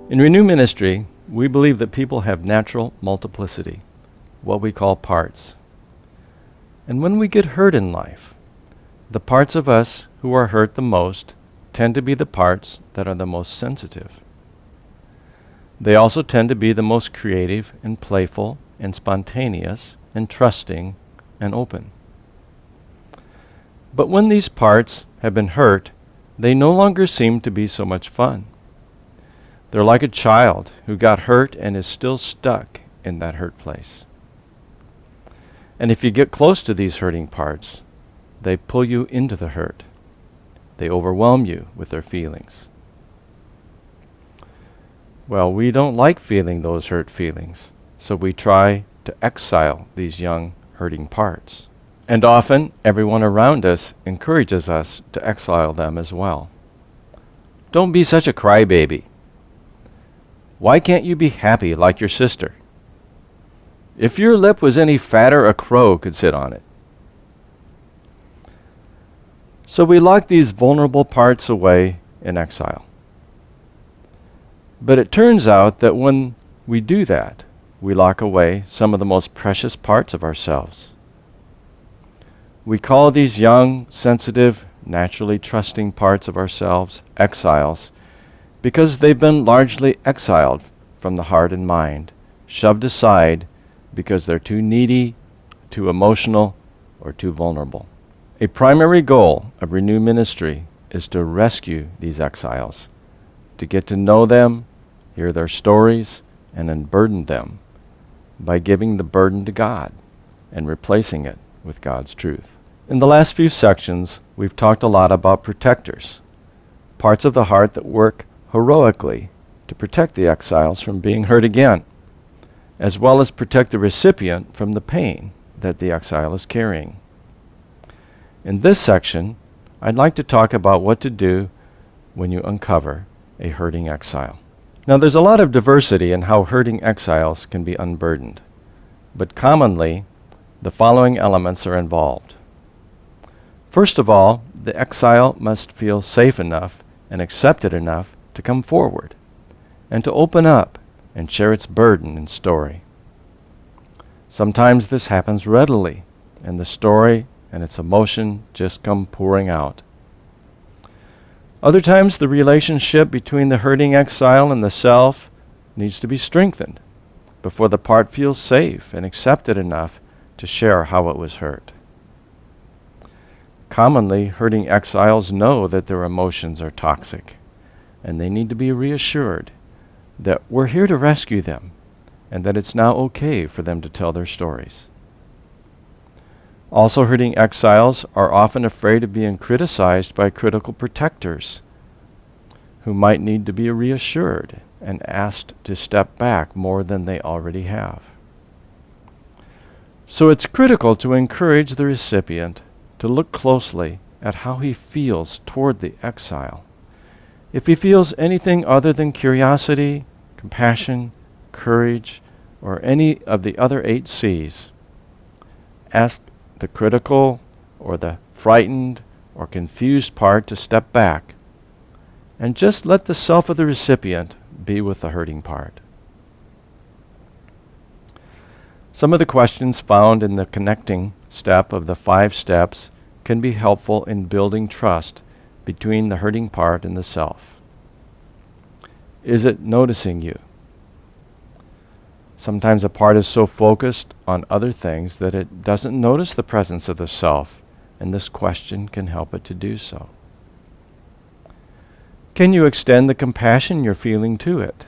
In Renew Ministry, we believe that people have natural multiplicity, what we call parts. And when we get hurt in life, the parts of us who are hurt the most tend to be the parts that are the most sensitive. They also tend to be the most creative and playful and spontaneous and trusting and open. But when these parts have been hurt, they no longer seem to be so much fun. They're like a child who got hurt and is still stuck in that hurt place. And if you get close to these hurting parts, they pull you into the hurt. They overwhelm you with their feelings. Well, we don't like feeling those hurt feelings, so we try to exile these young hurting parts. And often, everyone around us encourages us to exile them as well. Don't be such a crybaby. Why can't you be happy like your sister? If your lip was any fatter, a crow could sit on it. So we lock these vulnerable parts away in exile. But it turns out that when we do that, we lock away some of the most precious parts of ourselves. We call these young, sensitive, naturally trusting parts of ourselves exiles because they've been largely exiled from the heart and mind, shoved aside because they're too needy, too emotional, or too vulnerable. A primary goal of Renew Ministry is to rescue these exiles, to get to know them, hear their stories, and unburden them by giving the burden to God and replacing it with God's truth. In the last few sections, we've talked a lot about protectors, parts of the heart that work heroically to protect the exiles from being hurt again, as well as protect the recipient from the pain that the exile is carrying. In this section, I'd like to talk about what to do when you uncover a hurting exile. Now, there's a lot of diversity in how hurting exiles can be unburdened, but commonly, the following elements are involved. First of all, the exile must feel safe enough and accepted enough to come forward and to open up and share its burden and story. Sometimes this happens readily, and the story and its emotion just come pouring out. Other times, the relationship between the hurting exile and the self needs to be strengthened before the part feels safe and accepted enough to share how it was hurt. Commonly, hurting exiles know that their emotions are toxic, and they need to be reassured that we're here to rescue them and that it's now okay for them to tell their stories. Also, hurting exiles are often afraid of being criticized by critical protectors who might need to be reassured and asked to step back more than they already have. So it's critical to encourage the recipient to look closely at how he feels toward the exile. If he feels anything other than curiosity, compassion, courage, or any of the other 8 C's, ask the critical or the frightened or confused part to step back and just let the self of the recipient be with the hurting part. Some of the questions found in the connecting step of the 5 steps can be helpful in building trust between the hurting part and the self. Is it noticing you? Sometimes a part is so focused on other things that it doesn't notice the presence of the self, and this question can help it to do so. Can you extend the compassion you're feeling to it?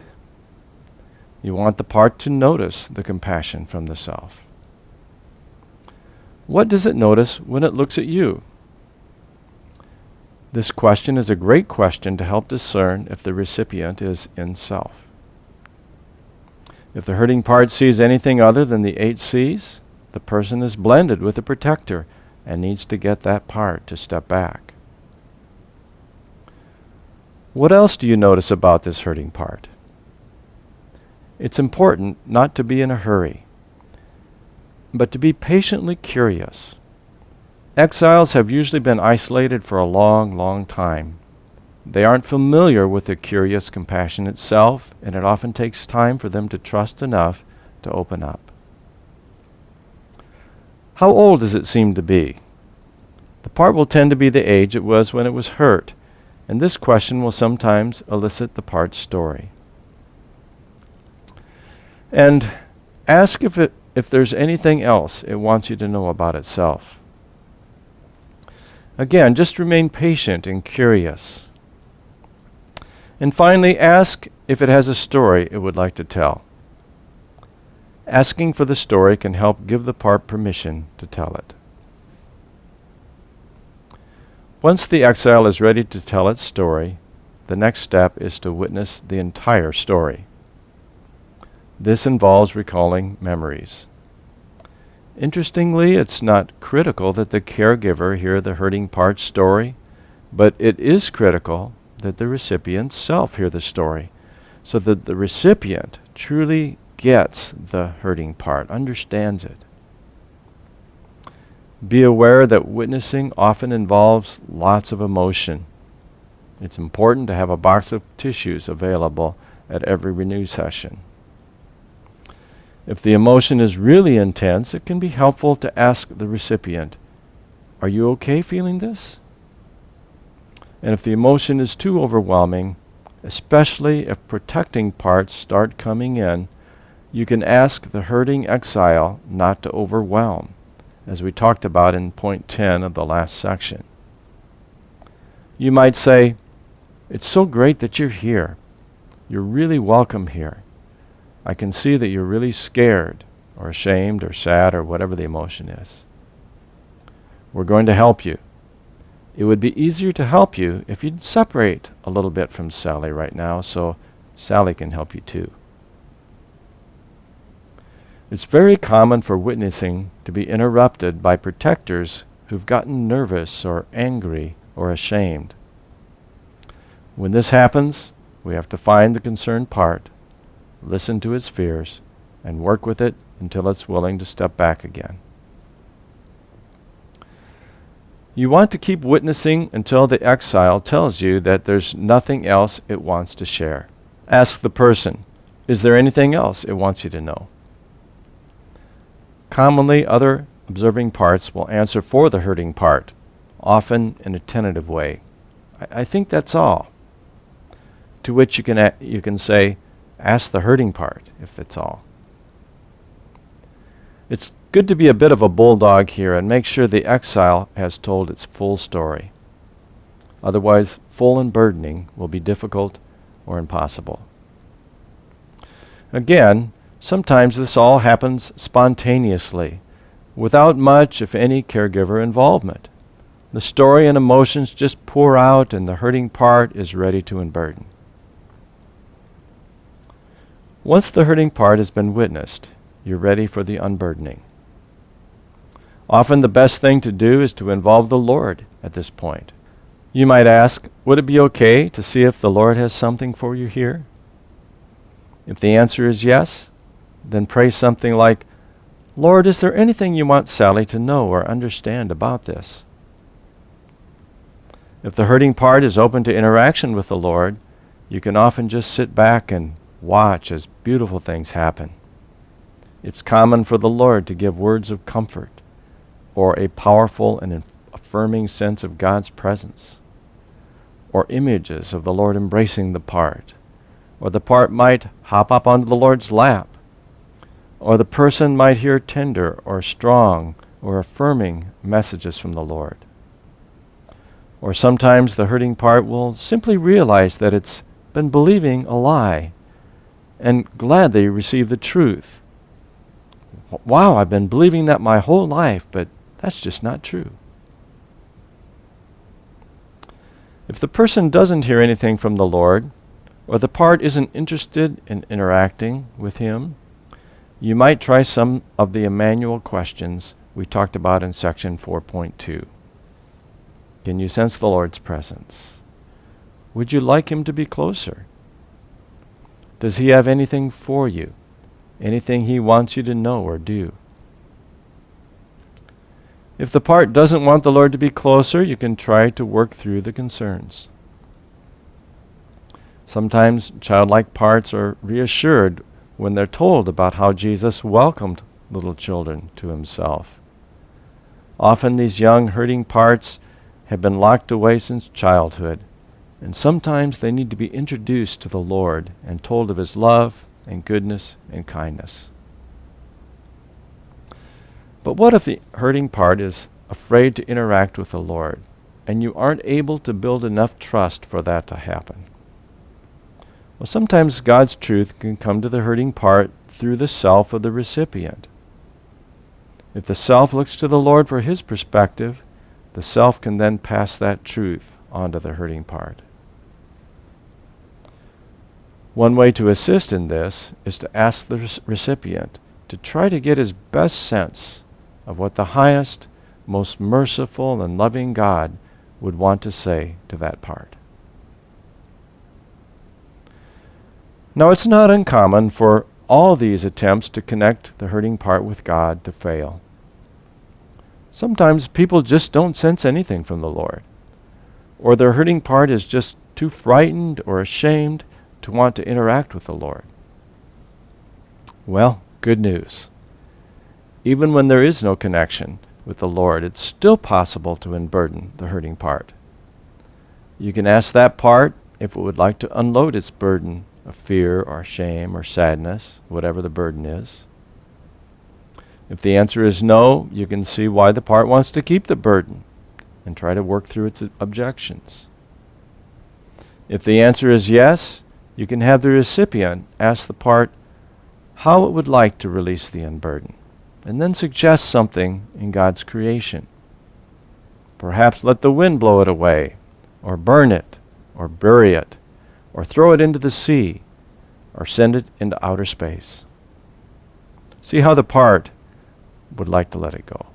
You want the part to notice the compassion from the self. What does it notice when it looks at you? This question is a great question to help discern if the recipient is in self. If the hurting part sees anything other than the 8 C's, the person is blended with the protector and needs to get that part to step back. What else do you notice about this hurting part? It's important not to be in a hurry, but to be patiently curious. Exiles have usually been isolated for a long, long time, They aren't familiar with the curious compassion itself, and it often takes time for them to trust enough to open up. How old does it seem to be? The part will tend to be the age it was when it was hurt, and this question will sometimes elicit the part's story. And ask if there's anything else it wants you to know about itself. Again, just remain patient and curious. And finally, ask if it has a story it would like to tell. Asking for the story can help give the part permission to tell it. Once the exile is ready to tell its story, the next step is to witness the entire story. This involves recalling memories. Interestingly, it's not critical that the caregiver hear the hurting part's story, but it is critical that the recipient self hear the story, so that the recipient truly gets the hurting part, understands it. Be aware that witnessing often involves lots of emotion. It's important to have a box of tissues available at every renew session. If the emotion is really intense, it can be helpful to ask the recipient, "Are you okay feeling this?" And if the emotion is too overwhelming, especially if protecting parts start coming in, you can ask the hurting exile not to overwhelm, as we talked about in point 10 of the last section. You might say, "It's so great that you're here. You're really welcome here. I can see that you're really scared or ashamed or sad or whatever the emotion is. We're going to help you. It would be easier to help you if you'd separate a little bit from Sally right now so Sally can help you too." It's very common for witnessing to be interrupted by protectors who've gotten nervous or angry or ashamed. When this happens, we have to find the concerned part, listen to its fears, and work with it until it's willing to step back again. You want to keep witnessing until the exile tells you that there's nothing else it wants to share. Ask the person, is there anything else it wants you to know? Commonly, other observing parts will answer for the hurting part, often in a tentative way. I think that's all. To which you can say, ask the hurting part if that's all. It's good to be a bit of a bulldog here and make sure the exile has told its full story. Otherwise, full unburdening will be difficult or impossible. Again, sometimes this all happens spontaneously, without much, if any, caregiver involvement. The story and emotions just pour out and the hurting part is ready to unburden. Once the hurting part has been witnessed, you're ready for the unburdening. Often the best thing to do is to involve the Lord at this point. You might ask, would it be okay to see if the Lord has something for you here? If the answer is yes, then pray something like, "Lord, is there anything you want Sally to know or understand about this?" If the hurting part is open to interaction with the Lord, you can often just sit back and watch as beautiful things happen. It's common for the Lord to give words of comfort or a powerful and affirming sense of God's presence, or images of the Lord embracing the part, or the part might hop up onto the Lord's lap, or the person might hear tender or strong or affirming messages from the Lord. Or sometimes the hurting part will simply realize that it's been believing a lie and gladly receive the truth. Wow, I've been believing that my whole life, but that's just not true. If the person doesn't hear anything from the Lord, or the part isn't interested in interacting with Him, you might try some of the Emmanuel questions we talked about in section 4.2. Can you sense the Lord's presence? Would you like Him to be closer? Does He have anything for you? Anything He wants you to know or do? If the part doesn't want the Lord to be closer, you can try to work through the concerns. Sometimes childlike parts are reassured when they're told about how Jesus welcomed little children to himself. Often these young hurting parts have been locked away since childhood, and sometimes they need to be introduced to the Lord and told of his love and goodness and kindness. But what if the hurting part is afraid to interact with the Lord, and you aren't able to build enough trust for that to happen? Well, sometimes God's truth can come to the hurting part through the self of the recipient. If the self looks to the Lord for his perspective, the self can then pass that truth on to the hurting part. One way to assist in this is to ask the recipient to try to get his best sense of what the highest, most merciful and loving God would want to say to that part. Now, it's not uncommon for all these attempts to connect the hurting part with God to fail. Sometimes people just don't sense anything from the Lord, or their hurting part is just too frightened or ashamed to want to interact with the Lord. Well, good news. Even when there is no connection with the Lord, it's still possible to unburden the hurting part. You can ask that part if it would like to unload its burden of fear or shame or sadness, whatever the burden is. If the answer is no, you can see why the part wants to keep the burden and try to work through its objections. If the answer is yes, you can have the recipient ask the part how it would like to release the unburden, and then suggest something in God's creation. Perhaps let the wind blow it away, or burn it, or bury it, or throw it into the sea, or send it into outer space. See how the part would like to let it go.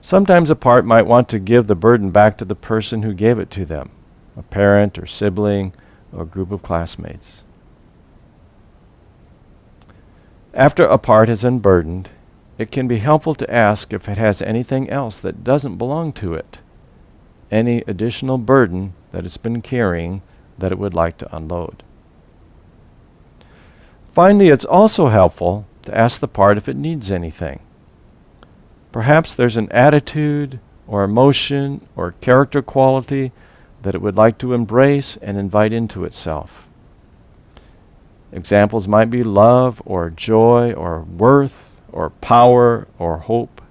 Sometimes a part might want to give the burden back to the person who gave it to them, a parent or sibling or a group of classmates. After a part is unburdened, it can be helpful to ask if it has anything else that doesn't belong to it, any additional burden that it's been carrying that it would like to unload. Finally, it's also helpful to ask the part if it needs anything. Perhaps there's an attitude or emotion or character quality that it would like to embrace and invite into itself. Examples might be love or joy or worth or power or hope.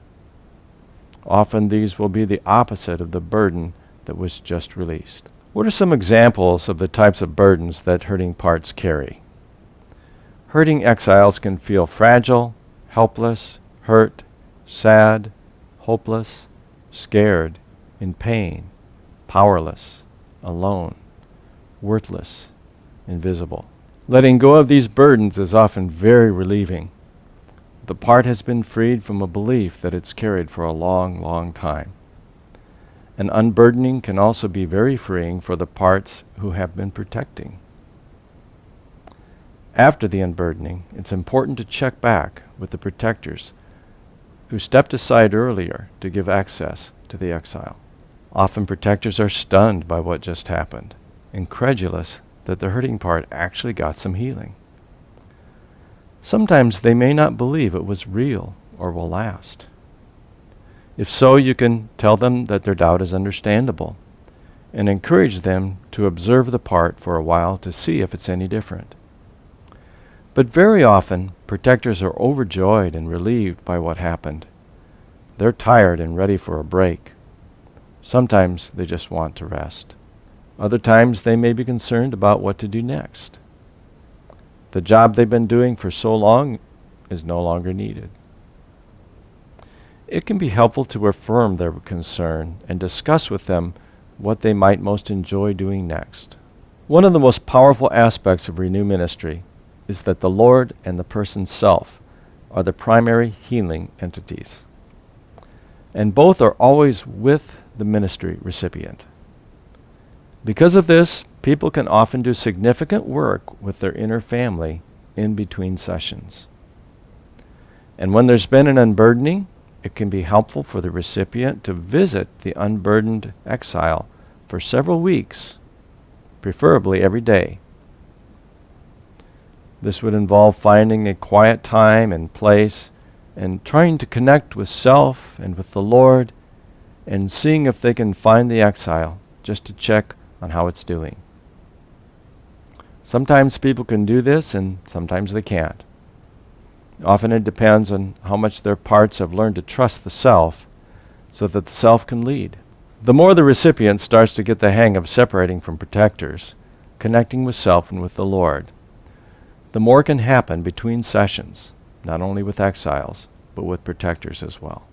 Often these will be the opposite of the burden that was just released. What are some examples of the types of burdens that hurting parts carry? Hurting exiles can feel fragile, helpless, hurt, sad, hopeless, scared, in pain, powerless, alone, worthless, invisible. Letting go of these burdens is often very relieving. The part has been freed from a belief that it's carried for a long, long time. And unburdening can also be very freeing for the parts who have been protecting. After the unburdening, it's important to check back with the protectors who stepped aside earlier to give access to the exile. Often protectors are stunned by what just happened, incredulous that the hurting part actually got some healing. Sometimes they may not believe it was real or will last. If so, you can tell them that their doubt is understandable and encourage them to observe the part for a while to see if it's any different. But very often, protectors are overjoyed and relieved by what happened. They're tired and ready for a break. Sometimes they just want to rest. Other times they may be concerned about what to do next. The job they've been doing for so long is no longer needed. It can be helpful to affirm their concern and discuss with them what they might most enjoy doing next. One of the most powerful aspects of Renew Ministry is that the Lord and the person's self are the primary healing entities. And both are always with the ministry recipient. Because of this, people can often do significant work with their inner family in between sessions. And when there's been an unburdening, it can be helpful for the recipient to visit the unburdened exile for several weeks, preferably every day. This would involve finding a quiet time and place and trying to connect with self and with the Lord and seeing if they can find the exile just to check on how it's doing. Sometimes people can do this and sometimes they can't. Often it depends on how much their parts have learned to trust the self so that the self can lead. The more the recipient starts to get the hang of separating from protectors, connecting with self and with the Lord, the more can happen between sessions, not only with exiles, but with protectors as well.